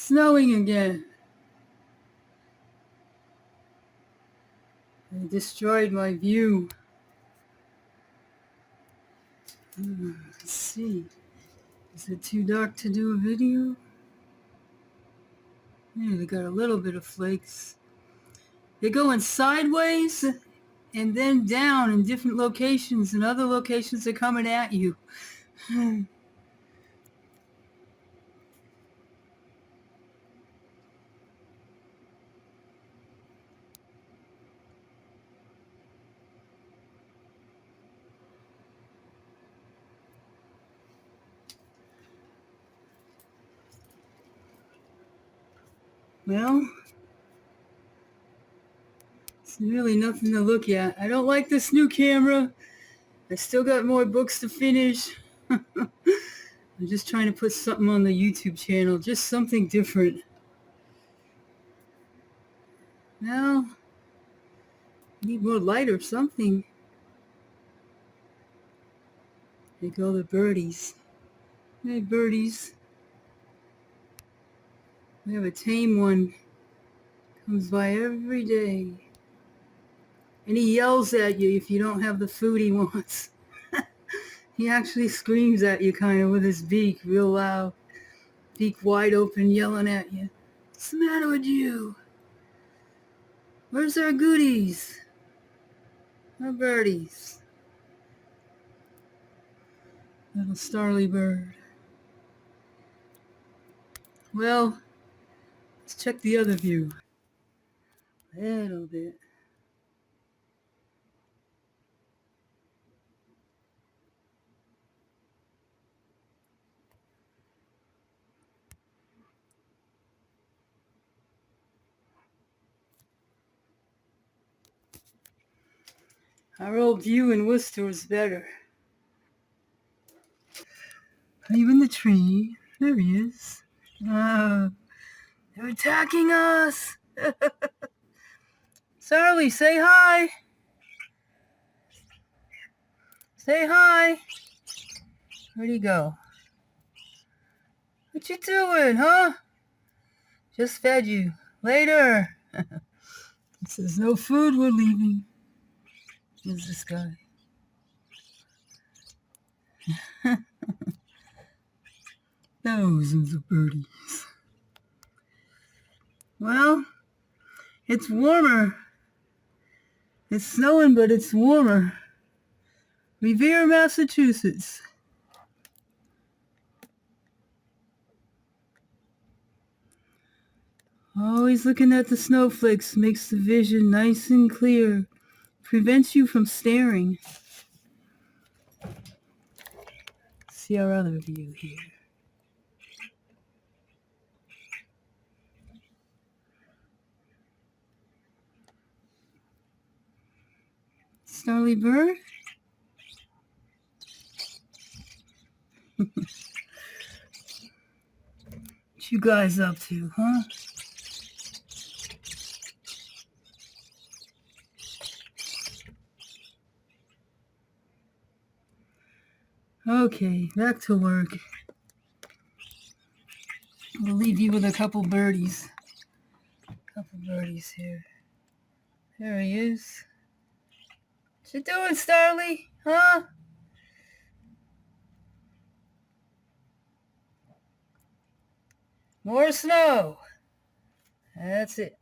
snowing again. It destroyed my view. Let's see. Is it too dark to do a video? Yeah, they got a little bit of flakes. They're going sideways and then down in different locations, and other locations are coming at you. Well, it's really nothing to look at. I don't like this new camera. I still got more books to finish. I'm just trying to put something on the YouTube channel, just something different. Well, I need more light or something. There go the birdies. Hey, birdies. We have a tame one. Comes by every day. And he yells at you if you don't have the food he wants. He actually screams at you kind of with his beak real loud. Beak wide open, yelling at you. What's the matter with you? Where's our goodies? Our birdies. Little starly bird. Well, let's check the other view. A little bit. Our old view in Worcester is better. Even the tree. There he is. They're attacking us. Charlie, say hi. Say hi. Where'd he go? What you doing, huh? Just fed you. Later. It says no food, we're leaving. Who's this guy? Thousands of birdies. Well, it's warmer. It's snowing, but it's warmer. Revere, Massachusetts. Always looking at the snowflakes makes the vision nice and clear. Prevents you from staring. See our other view here. Starly bird? What you guys up to, huh? Okay, back to work. We'll leave you with a couple birdies. Couple birdies here. There he is. What you doing, Starly? Huh? More snow. That's it.